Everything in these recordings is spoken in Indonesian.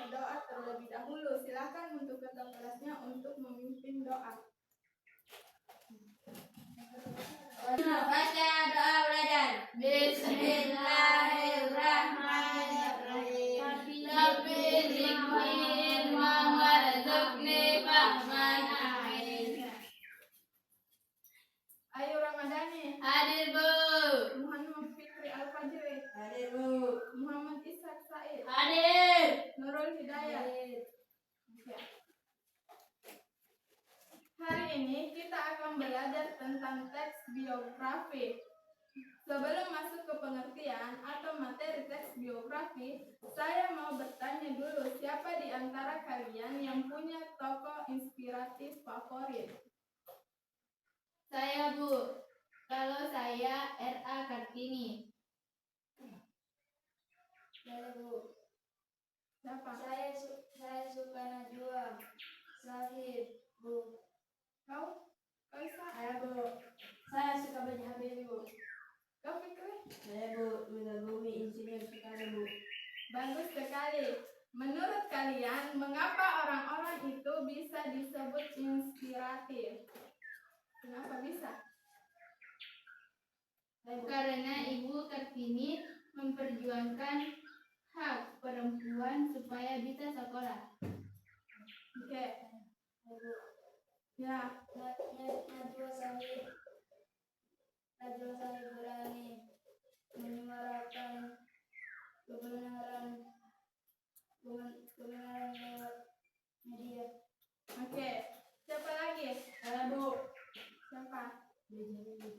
berdoa terlebih dahulu. Silakan untuk ketua kelasnya untuk memimpin doa. Baca doa belajar. Bismillahirrahmanirrahim. Rabbi zidni ilma warzuqni fahman. Amin. Ayo Ramadhani. Hadir Bu. Muhammad Fikri Al-Fajri. Hadir Bu. Muhammad Ishak Said. Hadir. Nurul Hidayat. Ya. Hari ini kita akan belajar tentang teks biografi. Sebelum masuk ke pengertian atau materi teks biografi, saya mau bertanya dulu, siapa di antara kalian yang punya tokoh inspiratif favorit? Saya Bu. Kalau saya R.A. Kartini. Saya Bu. Siapa? Saya suka Najwa Sahid Bu. Kau? Kau Isa? Saya Bu. Saya suka B.J. Habibie Bu. Kau Fikri? Saya Bu. Minal Bumi Insinyur Soekarno Bu. Bagus sekali. Menurut kalian, mengapa orang-orang itu bisa disebut inspiratif? Kenapa bisa? Karena Ibu Kartini memperjuangkan hak perempuan supaya bisa sekolah. Oke. Ya. Najwa Sahid berani menyuarakan kebenaran lewat media. Oke. Siapa lagi? Saya Bu. Siapa?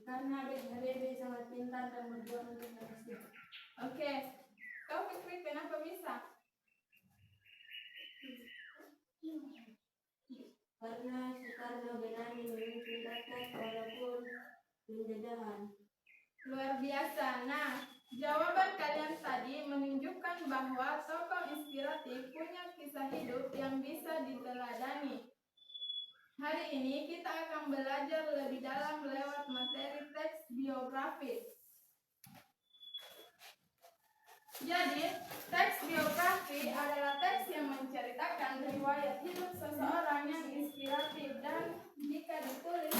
Karena B.J. Habibie sangat pintar dan berjuang untuk Indonesia. Oke. Kau Fikri, kenapa bisa? Karena Soekarno berani memimpin rakyat walaupun penjajahan. Luar biasa. Nah, jawaban kalian tadi menunjukkan bahwa tokoh inspiratif punya kisah hidup yang bisa diteladani. Hari ini kita akan belajar lebih dalam lewat materi teks biografi. Jadi, teks biografi adalah teks yang menceritakan riwayat hidup seseorang yang inspiratif dan jika ditulis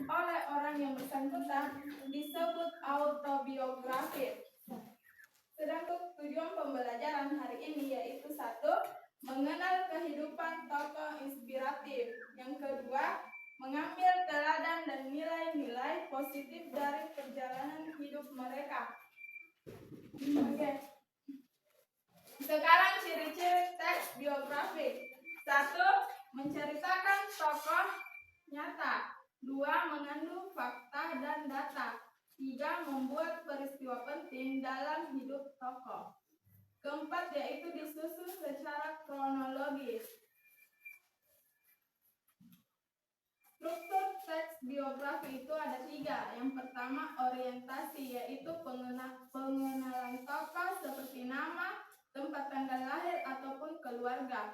oleh orang yang bersangkutan disebut autobiografi. Sedangkan tujuan pembelajaran hari ini yaitu 1. Mengenal kehidupan tokoh inspiratif. Yang kedua, mengambil teladan dan nilai-nilai positif dari perjalanan hidup mereka. Oke. Sekarang ciri-ciri teks biografi. 1. Menceritakan tokoh nyata. 2. Mengandung fakta dan data. 3. Membuat peristiwa penting dalam hidup tokoh. Keempat, yaitu disusun secara kronologis. Struktur teks biografi itu ada 3. Yang pertama, orientasi, yaitu pengenalan tokoh seperti nama, tempat tanggal lahir, ataupun keluarga.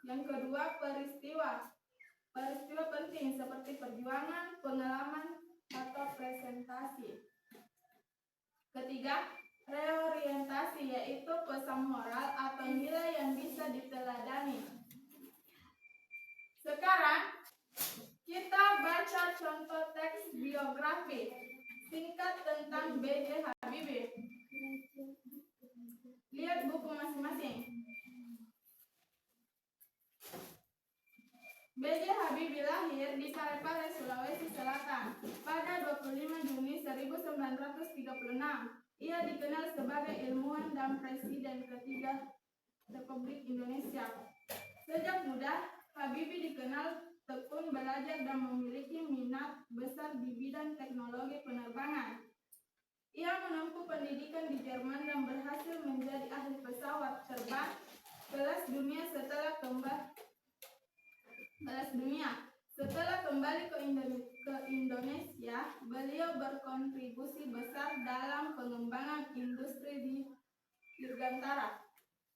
Yang kedua, peristiwa penting seperti perjuangan, pengalaman, atau presentasi. Ketiga, reorientasi, yaitu pesan moral atau nilai yang bisa diteladani. Sekarang kita baca contoh teks biografi singkat tentang B.J. Habibie. Lihat buku masing-masing. B.J. Habibie lahir di Parepare, Sulawesi Selatan pada 25 Juni 1936. Ia dikenal sebagai ilmuwan dan presiden ketiga Republik Indonesia. Sejak muda, Habibie dikenal tekun belajar dan memiliki minat besar di bidang teknologi penerbangan. Ia menempuh pendidikan di Jerman dan berhasil menjadi ahli pesawat terbang kelas dunia setelah kembali ke Indonesia, beliau berkontribusi besar dalam pengembangan industri di Dirgantara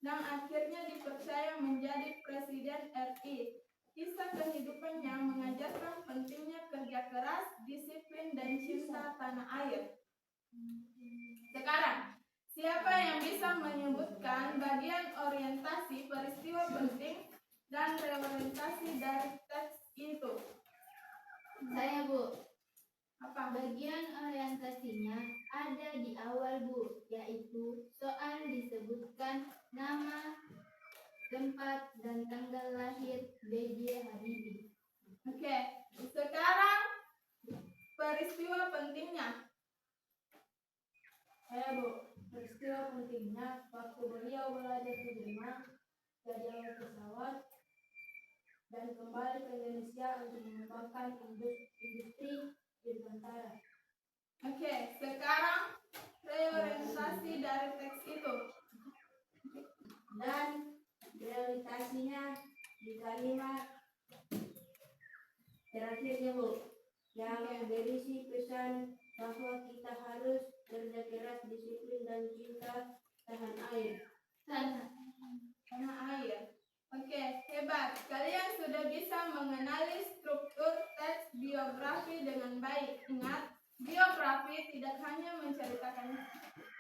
dan akhirnya dipercaya menjadi Presiden RI. Kisah kehidupannya mengajarkan pentingnya kerja keras, disiplin, dan cinta tanah air. Sekarang, siapa yang bisa menyebutkan bagian orientasi peristiwa dan reorientasi dari teks itu. Saya, Bu. Apa? Bagian orientasinya ada di awal, Bu, yaitu soal disebutkan nama, tempat, dan tanggal lahir B.J. Habibie. Oke, sekarang peristiwa pentingnya. Saya, Bu. Peristiwa pentingnya waktu beliau belajar di Jerman, jadi awak pesawat, dan kembali ke Indonesia untuk mengembangkan industri dirgantara. Oke, sekarang reorientasi dari teks itu. Dan realitasinya di kalimat terakhirnya, Bu, yang berisi pesan bahwa kita harus kerja keras, disiplin, dan cinta tanah air. Tanah air. Oke, hebat. Kalian sudah bisa mengenali struktur teks biografi dengan baik. Ingat, biografi tidak hanya menceritakan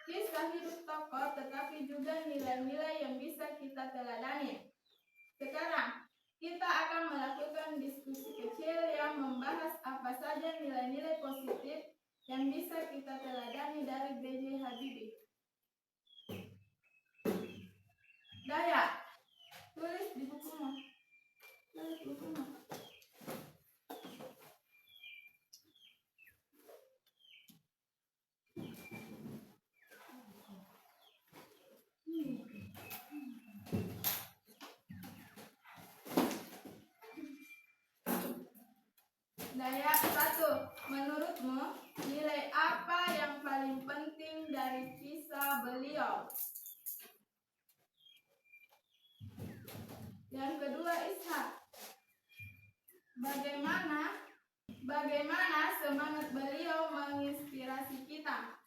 kisah hidup tokoh, tetapi juga nilai-nilai yang bisa kita teladani. Sekarang, kita akan melakukan diskusi kecil yang membahas apa saja nilai-nilai positif yang bisa kita teladani dari B.J. Habibie. Daya, tulis di bukumu. Tulis di bukumu. Daya 1. Menurutmu, nilai apa yang paling penting dari kisah beliau? Yang kedua, Ishak. Bagaimana semangat beliau menginspirasi kita?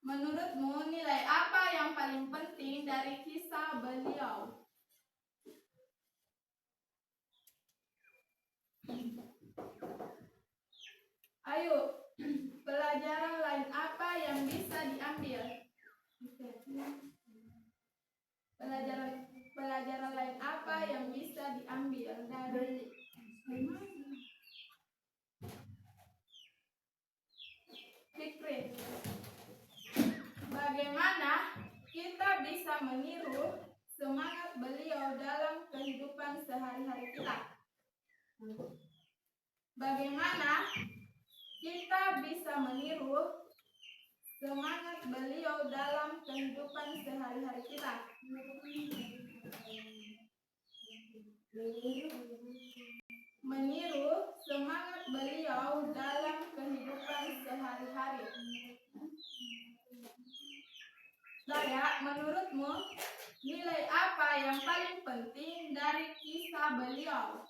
Menurutmu, nilai apa yang paling penting dari kisah beliau? Ayo, pelajaran lain apa yang bisa diambil? Pelajaran lain apa yang bisa diambil dari Fikri? Bagaimana kita bisa meniru semangat beliau dalam kehidupan sehari-hari kita? Bagaimana kita bisa meniru semangat beliau dalam kehidupan sehari-hari kita? Meniru semangat beliau dalam kehidupan sehari-hari. Daya, menurutmu, nilai apa yang paling penting dari kisah beliau?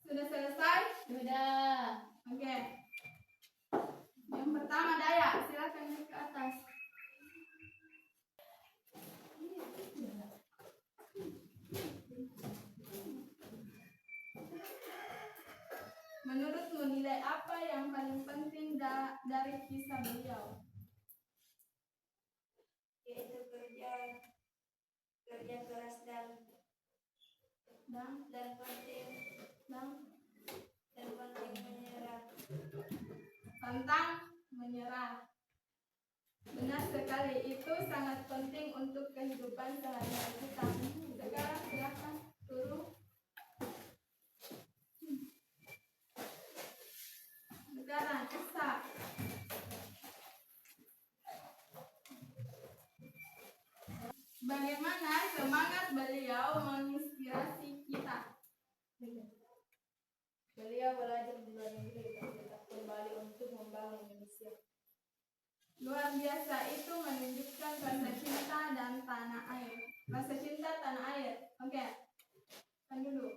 Sudah selesai? Sudah. Oke. Yang pertama, Daya, silakan naik ke atas. Menurutmu, nilai apa yang paling penting dari kisah beliau? Yaitu kerja keras dan penting menyerah. Tentang menyerah. Benar sekali, itu sangat penting untuk kehidupan sehari-hari kita. Sekarang silakan turun. Sekarang Isa. Bagaimana semangat beliau menginspirasi kita? Beliau belajar di luar negeri dan tetap kembali untuk membangun Indonesia. Luar biasa, itu menunjukkan rasa cinta dan tanah air. Rasa cinta tanah air. Oke. Kan dulu.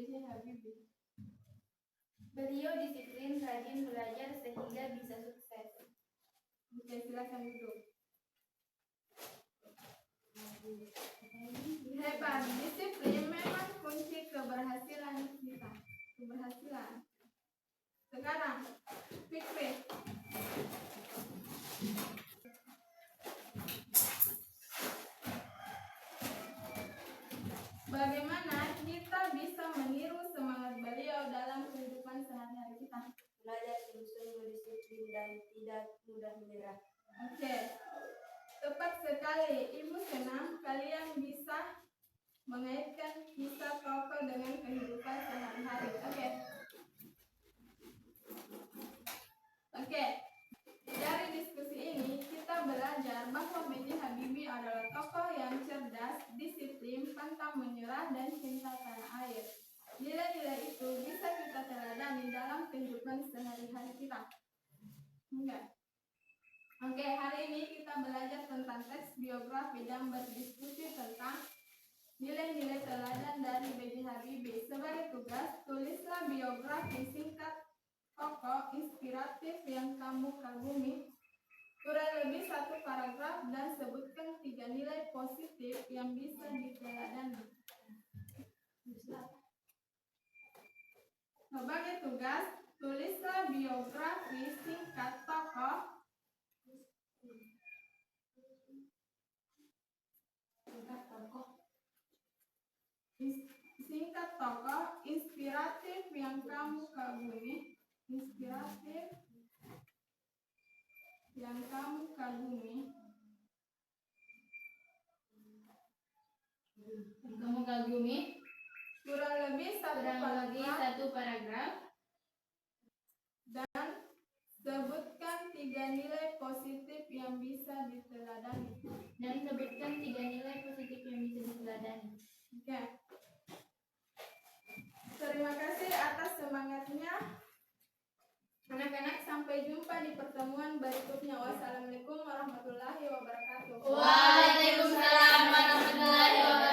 B.J. Habibie? Beliau disiplin, rajin belajar sehingga bisa sukses. Oke, silakan duduk. Hebat, disiplin memang kunci keberhasilan kita. Keberhasilan. Sekarang, Fikri. Bagaimana kita bisa meniru semangat beliau dalam kehidupan sehari-hari kita? Belajar sungguh-sungguh, disiplin, dan tidak mudah menyerah. Oke, tepat sekali. Ibu senang kalian bisa mengaitkan kisah tokoh dengan kehidupan sehari-hari. Oke. Dari diskusi ini kita belajar bahwa B.J. Habibie adalah tokoh yang cerdas, disiplin, pantang menyerah, dan cinta tanah air. Nilai-nilai itu bisa kita teladani dalam kehidupan sehari-hari kita. Enggak. Oke, hari ini kita belajar tentang teks biografi dan berdiskusi tentang nilai-nilai teladan dari B.J. Habibie. Sebagai tugas, tulislah biografi singkat tokoh inspiratif yang kamu kagumi, kurang lebih 1 paragraf, dan sebutkan 3 nilai positif yang bisa diteladani. Sebagai tugas, tulislah biografi singkat tokoh inspiratif yang kamu kagumi, kurang lebih 1 paragraf, dan sebutkan 3 nilai positif yang bisa diteladani. Oke. Terima kasih atas semangatnya. Anak-anak, sampai jumpa di pertemuan berikutnya. Wassalamualaikum warahmatullahi wabarakatuh. Waalaikumsalam warahmatullahi wabarakatuh.